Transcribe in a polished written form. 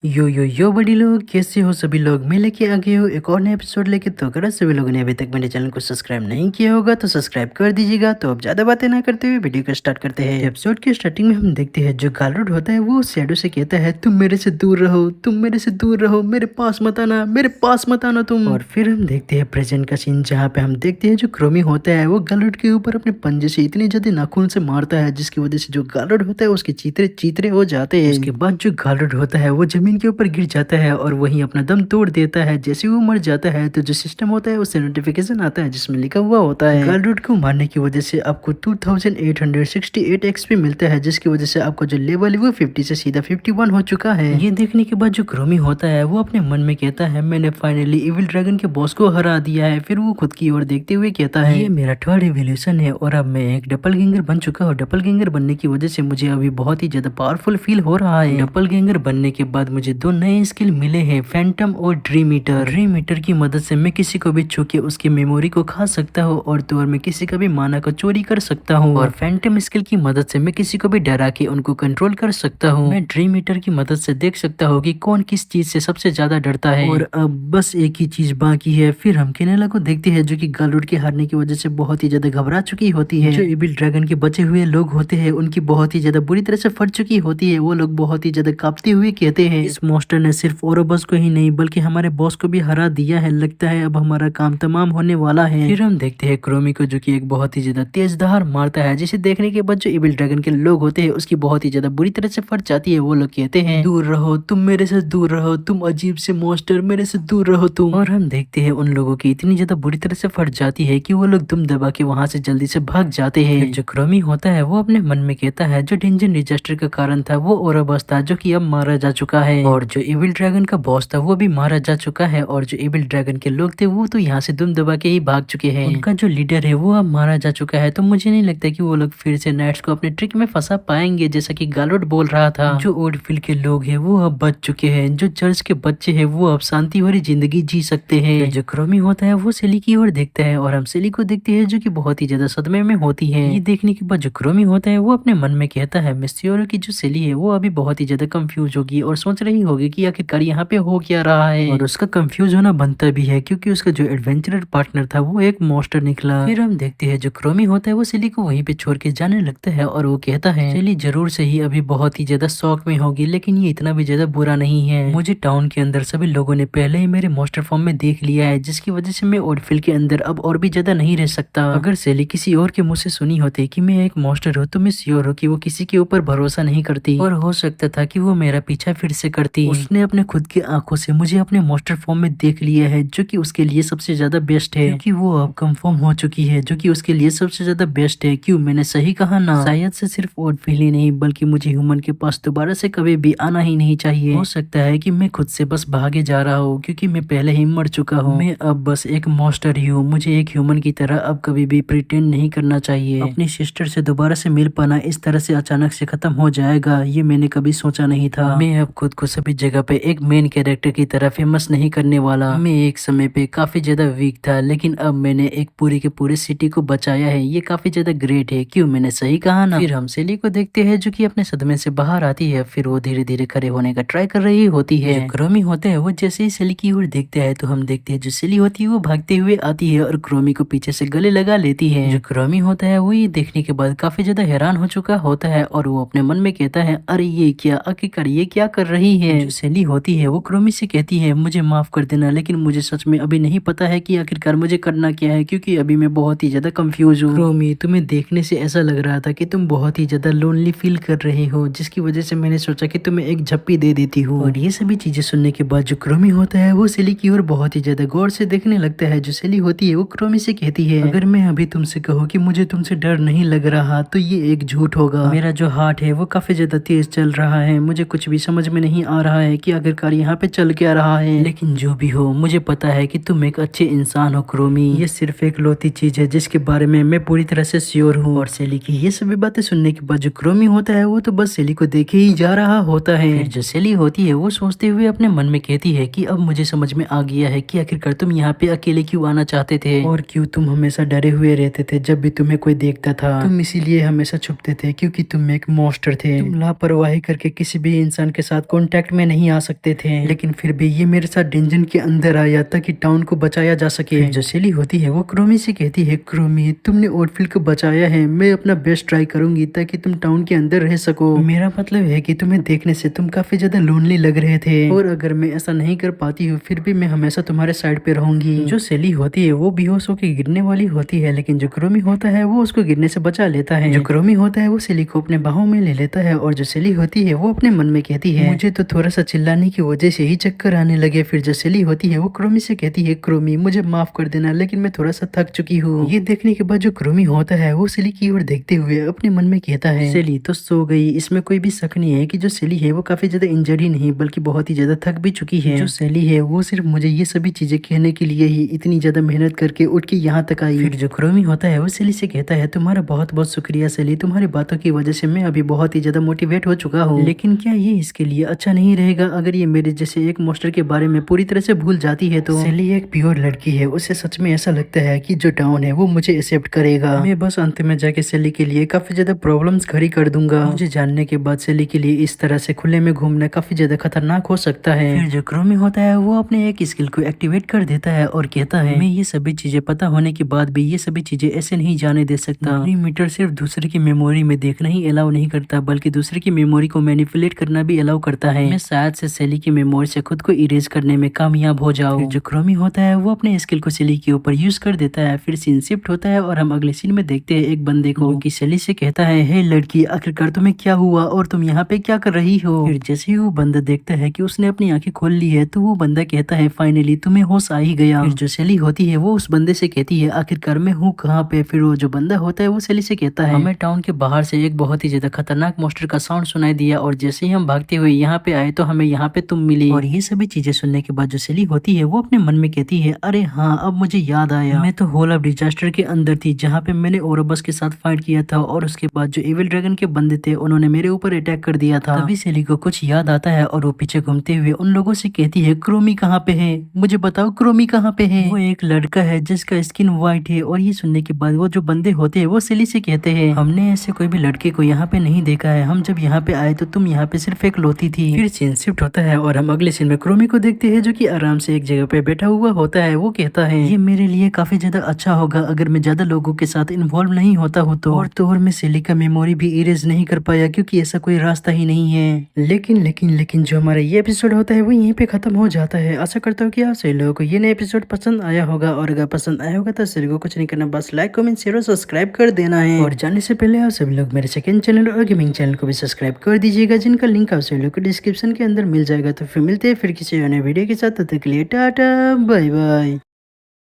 यो बड़ी लोग कैसे हो सभी लोग। मैं लेके आ गए हो एक और नया एपिसोड लेके। तो अगर सभी लोगों ने अभी तक मेरे चैनल को सब्सक्राइब नहीं किया होगा तो सब्सक्राइब कर दीजिएगा। तो अब ज्यादा बातें ना करते हुए वीडियो को स्टार्ट करते हैं। एपिसोड की स्टार्टिंग में हम देखते हैं जो गालरोड होता है वो शैडो से कहता है तुम मेरे से दूर रहो, तुम मेरे से दूर रहो, मेरे पास मत आना, मेरे पास मत आना तुम। और फिर हम देखते हैं प्रेजेंट का सीन जहाँ पे हम देखते हैं जो क्रोमी होता है वो गालरोड के ऊपर अपने पंजे से इतनी ज्यादा नाखून से मारता है जिसकी वजह से जो गालरोड होता है उसके चीतरे चीतरे हो जाते हैं। उसके बाद जो गालरोड होता है वो जमीन के ऊपर गिर जाता है और वहीं अपना दम तोड़ देता है। जैसे वो मर जाता है तो जो सिस्टम होता है उससे नोटिफिकेशन आता है जिसमें लिखा हुआ होता है गालरोड को मारने की वजह से आपको 2868 एक्सपी मिलता है, जिसकी वजह से आपका जो लेवल है वो 50 से सीधा 51 हो चुका है। ये देखने के बाद जो क्रोमी होता है वो अपने मन में कहता है मैंने फाइनली इविल ड्रैगन के बॉस को हरा दिया है। फिर वो खुद की ओर देखते हुए कहता है ये मेरा थर्ड एवोल्यूशन है और अब मैं एक डबलगैंगर बन चुका हूँ। डबलगैंगर बनने की वजह से मुझे अभी बहुत ही ज्यादा पावरफुल फील हो रहा है। डबलगैंगर बनने के बाद मुझे दो नए स्किल मिले हैं, फैंटम और ड्रीम ईटर। ड्रीम ईटर की मदद से मैं किसी को भी छू के उसकी मेमोरी को खा सकता हूँ और तो और मैं किसी का भी माना को चोरी कर सकता हूँ। और फैंटम स्किल की मदद से मैं किसी को भी डरा के उनको कंट्रोल कर सकता हूँ। मैं ड्रीम ईटर की मदद से देख सकता हूँ कि कौन किस चीज से सबसे ज्यादा डरता है। और अब बस एक ही चीज बाकी है। फिर हम केनेला को देखते हैं जो कि गालरोड के हारने की वजह से बहुत ही ज्यादा घबरा चुकी होती है। जो इविल ड्रैगन के बचे हुए लोग होते हैं उनकी बहुत ही ज्यादा बुरी तरह से फट चुकी होती है। वो लोग बहुत ही ज्यादा कांपते हुए कहते हैं इस मॉन्स्टर ने सिर्फ ओरोबस को ही नहीं बल्कि हमारे बॉस को भी हरा दिया है, लगता है अब हमारा काम तमाम होने वाला है। फिर हम देखते हैं क्रोमी को जो कि एक बहुत ही ज्यादा तेज धार मारता है, जिसे देखने के बाद जो इविल ड्रैगन के लोग होते हैं उसकी बहुत ही ज्यादा बुरी तरह से फट जाती है। वो लोग कहते हैं दूर रहो, तुम मेरे से दूर रहो, तुम अजीब से मॉन्स्टर, मेरे से दूर रहो तुम। और हम देखते हैं उन लोगों की इतनी ज्यादा बुरी तरह से फट जाती है कि वो लोग दुम दबा के वहां से जल्दी से भाग जाते हैं। जो क्रोमी होता है वो अपने मन में कहता है जो डेंजर डिजास्टर का कारण था वो ओरोबस था जो कि अब मारा जा चुका है, और जो इविल ड्रैगन का बॉस था वो भी मारा जा चुका है, और जो इविल ड्रैगन के लोग थे वो तो यहाँ से दुम दबा के ही भाग चुके हैं। उनका जो लीडर है वो अब मारा जा चुका है। तो मुझे नहीं लगता कि वो लोग फिर से नाइट्स को अपने ट्रिक में फंसा पाएंगे जैसा कि गालोड बोल रहा था। जो ओल्डफील्ड के लोग हैं वो अब बच चुके हैं, जो चर्च के बच्चे हैं वो अब शांति भरी जिंदगी जी सकते हैं। जो क्रोमी होता है वो सेली की ओर देखता है और हम सेली को देखते हैं जो कि बहुत ही ज्यादा सदमे में होती है। ये देखने के बाद जो क्रोमी होता है वो अपने मन में कहता है मिस्टियोरो की जो सेली है वो अभी बहुत ही ज्यादा कंफ्यूज होगी और सोच रही होगी कि आखिरकार यहाँ पे हो क्या रहा है। और उसका कंफ्यूज होना बनता भी है क्योंकि उसका जो एडवेंचरर पार्टनर था वो एक मॉन्स्टर निकला। फिर हम देखते हैं जो क्रोमी होता है वो सेली को वहीं पे छोड़ के जाने लगता है और वो कहता है सेली जरूर से ही अभी बहुत ही ज्यादा शौक में होगी लेकिन ये इतना भी ज्यादा बुरा नहीं है। मुझे टाउन के अंदर सभी लोगों ने पहले ही मेरे मॉन्स्टर फॉर्म में देख लिया है जिसकी वजह से मैं ओल्डफील्ड के अंदर अब और भी ज्यादा नहीं रह सकता। अगर सेली किसी और के मुंह से सुनी होती कि मैं एक मॉन्स्टर हूँ तो मैं श्योर हूँ कि वो किसी के ऊपर भरोसा नहीं करती और हो सकता था कि वो मेरा पीछा फिर से करती। उसने अपने खुद की आंखों से मुझे अपने मॉन्स्टर फॉर्म में देख लिया है जो कि उसके लिए सबसे ज्यादा बेस्ट है, क्योंकि वो अब कंफर्म हो चुकी है जो कि उसके लिए सबसे ज्यादा बेस्ट है। क्यों मैंने सही कहा ना? शायद से सिर्फ ओल्डफील्ड ही नहीं बल्कि मुझे ह्यूमन के पास दोबारा से कभी भी आना ही नहीं चाहिए। हो सकता है कि मैं खुद से बस भागे जा रहा हूँ क्योंकि मैं पहले ही मर चुका हूँ। मैं अब बस एक मॉन्स्टर ही हूँ। मुझे एक ह्यूमन की तरह अब कभी भी प्रिटेंड नहीं करना चाहिए। अपनी सिस्टर से दोबारा से मिल पाना इस तरह से अचानक से खत्म हो जाएगा ये मैंने कभी सोचा नहीं था। मैं अब खुद को सभी जगह पे एक मेन कैरेक्टर की तरह फेमस नहीं करने वाला। मैं एक समय पे काफी ज्यादा वीक था लेकिन अब मैंने एक पूरी के पूरे सिटी को बचाया है। ये काफी ज्यादा ग्रेट है। क्यों मैंने सही कहा ना? फिर हम सेली को देखते हैं जो कि अपने सदमे से बाहर आती है। फिर वो धीरे धीरे खड़े होने का ट्राई कर रही होती है। जो क्रोमी होता है वो जैसे ही सेली की ओर देखते हैं तो हम देखते हैं जो सेली होती है वो भागते हुए आती है और क्रोमी को पीछे से गले लगा लेती है। जो क्रोमी होता है वो ये देखने के बाद काफी ज्यादा हैरान हो चुका होता है और वो अपने मन में कहता है अरे ये क्या, आखिरकार ये क्या कर रही है? जो सेली होती है वो क्रोमी से कहती है मुझे माफ कर देना लेकिन मुझे सच में अभी नहीं पता है कि आखिरकार मुझे करना क्या है क्योंकि अभी मैं बहुत ही ज्यादा कंफ्यूज हूँ। क्रोमी तुम्हें देखने से ऐसा लग रहा था कि तुम बहुत ही ज्यादा लोनली फील कर रही हो जिसकी वजह से मैंने सोचा कि तुम्हें एक झप्पी दे देती हूँ। और ये सभी चीजें सुनने के बाद जो क्रोमी होता है वो सेली की ओर बहुत ही ज्यादा गौर से देखने लगता है। जो सेली होती है वो क्रोमी से कहती है अगर मैं अभी तुमसे कहूँ कि मुझे तुमसे डर नहीं लग रहा तो ये एक झूठ होगा। मेरा जो हार्ट है वो काफी ज्यादा तेज चल रहा है। मुझे कुछ भी समझ में नहीं आ रहा है कि आखिरकार यहाँ पे चल क्या रहा है, लेकिन जो भी हो मुझे पता है कि तुम एक अच्छे इंसान हो क्रोमी। ये सिर्फ एक लौती चीज है जिसके बारे में मैं पूरी तरह से श्योर हूँ। और सेली की ये सभी बातें सुनने के बाद जो क्रोमी होता है वो तो बस सेली को देखे ही जा रहा होता है। फिर जो सेली होती है वो सोचते हुए अपने मन में कहती है कि अब मुझे समझ में आ गया है कि आखिरकार तुम यहाँ पे अकेले क्यों आना चाहते थे और क्यों तुम हमेशा डरे हुए रहते थे जब भी तुम्हें कोई देखता था। तुम इसीलिए हमेशा छुपते थे क्योंकि तुम एक मॉन्स्टर थे। तुम लापरवाही करके किसी भी इंसान के साथ कांटेक्ट में नहीं आ सकते थे, लेकिन फिर भी ये मेरे साथ डेंजन के अंदर आया ताकि टाउन को बचाया जा सके। जो सेली होती है वो क्रोमी से कहती है, क्रोमी तुमने ओटफील्ड को बचाया है, मैं अपना बेस्ट ट्राई करूंगी ताकि तुम टाउन के अंदर रह सको। मेरा मतलब है कि तुम्हें देखने से तुम काफी ज्यादा लोनली लग रहे थे, और अगर मैं ऐसा नहीं कर पाती हूँ फिर भी मैं हमेशा तुम्हारे साइड पे रहूंगी। जो सेली होती है वो बेहोश होकर गिरने वाली होती है, लेकिन जो क्रोमी होता है वो उसको गिरने से बचा लेता है। जो क्रोमी होता है वो सेली को अपने बाहों में ले लेता है, और जो सेली होती है वो अपने मन में कहती है, मुझे तो थोड़ा सा चिल्लाने की वजह से ही चक्कर आने लगे। फिर जो सेली होती है वो क्रोमी से कहती है, क्रोमी मुझे माफ कर देना, लेकिन मैं थोड़ा सा थक चुकी हूँ। ये देखने के बाद जो क्रोमी होता है वो सेली की ओर देखते हुए अपने मन में कहता है, सेली तो सो गई। इसमें कोई भी शक नहीं है कि जो सेली है वो काफी ज्यादा इंजर्ड ही नहीं बल्कि बहुत ही ज्यादा थक भी चुकी है। जो सेली है वो सिर्फ मुझे ये सभी चीजें कहने के लिए ही इतनी ज्यादा मेहनत करके उठ के यहाँ तक आई। फिर जो क्रोमी होता है वो सेली से कहता है, तुम्हारा बहुत बहुत शुक्रिया सेली, तुम्हारी बातों की वजह से मैं अभी बहुत ही ज्यादा मोटिवेट हो चुका हूँ। लेकिन क्या ये इसके लिए अच्छा नहीं रहेगा अगर ये मेरे जैसे एक मास्टर के बारे में पूरी तरह से भूल जाती है तो? सेली एक प्योर लड़की है, उसे सच में ऐसा लगता है कि जो टाउन है वो मुझे एक्सेप्ट करेगा। मैं बस अंत में जाके सेली के लिए काफी ज्यादा प्रॉब्लम्स खड़ी कर दूंगा। मुझे जानने के बाद सेली के लिए इस तरह से खुले में घूमना काफी ज्यादा खतरनाक हो सकता है। फिर जो क्रोमी होता है वो अपने एक स्किल को एक्टिवेट कर देता है और कहता है, मैं ये सभी चीजें पता होने के बाद भी ये सभी चीजें ऐसे नहीं जाने दे सकता। मीटर सिर्फ दूसरे की मेमोरी में देखना ही अलाउ नहीं करता बल्कि दूसरे की मेमोरी को मैनिपुलेट करना भी अलाउ करता है। मैं शायद से सेली की मेमोरी से खुद को इरेज करने में कामयाब हो जाऊं। जो क्रोमी होता है वो अपने स्किल को सेली के ऊपर यूज कर देता है। फिर सीन शिफ्ट होता है और हम अगले सीन में देखते हैं एक बंदे को कि सेली से कहता है, हे लड़की आखिरकार तुम्हें क्या हुआ और तुम यहाँ पे क्या कर रही हो? फिर जैसे ही वो बंदा देखता है कि उसने अपनी आंखें खोल ली है तो वो बंदा कहता है, फाइनली तुम्हें होश आ ही गया। फिर जो सेली होती है वो उस बंदे से कहती है, आखिरकार मैं हूँ कहाँ पे? फिर वो जो बंदा होता है वो सेली से कहता है, हमें टाउन के बाहर से एक बहुत ही ज्यादा खतरनाक मॉन्स्टर का साउंड सुनाई दिया और जैसे ही हम भागते हुए यहाँ पे आए तो हमें यहाँ पे तुम मिली। और ये सभी चीजें सुनने के बाद जो सेली होती है वो अपने मन में कहती है, अरे हाँ अब मुझे याद आया, मैं तो होल ऑफ डिजास्टर के अंदर थी जहाँ पे मैंने ओरोबस के साथ फाइट किया था और उसके बाद जो इविल ड्रैगन के बंदे थे उन्होंने मेरे ऊपर अटैक कर दिया था। तभी सेली को कुछ याद आता है और वो पीछे घूमते हुए उन लोगों से कहती है, क्रोमी कहाँ पे है? मुझे बताओ क्रोमी कहाँ पे है? वो एक लड़का है जिसका स्किन व्हाइट है। और ये सुनने के बाद वो जो बंदे होते हैं वो सेली से कहते हैं, हमने ऐसे कोई भी लड़के को यहाँ पे नहीं देखा है, हम जब यहाँ पे आए तो तुम यहाँ पे सिर्फ एक लोती थी। फिर सीन शिफ्ट होता है और हम अगले सीन में क्रोमी को देखते हैं जो कि आराम से एक जगह पे बैठा हुआ होता है। वो कहता है, ये मेरे लिए काफी ज्यादा अच्छा होगा अगर मैं ज्यादा लोगों के साथ इन्वॉल्व नहीं होता हूँ तो। और मैं सेली का मेमोरी भी इरेज नहीं कर पाया क्योंकि ऐसा कोई रास्ता ही नहीं है। लेकिन जो हमारा ये एपिसोड होता है वो यहीं पे खत्म हो जाता है। आशा करता हूँ कि आप सभी लोगों को ये नया एपिसोड पसंद आया होगा, और अगर पसंद आया होगा तो सभी को कुछ नहीं करना, बस लाइक कमेंट शेयर और सब्सक्राइब कर देना है। और जाने से पहले आप सभी लोग मेरे सेकंड चैनल और गेमिंग चैनल को भी सब्सक्राइब कर दीजिएगा, जिनका लिंक आप सभी लोग को डिस्क्रिप्शन के अंदर मिल जाएगा। तो फिर मिलते हैं फिर किसी अन्य वीडियो के साथ, तब तक के लिए टाटा बाय बाय।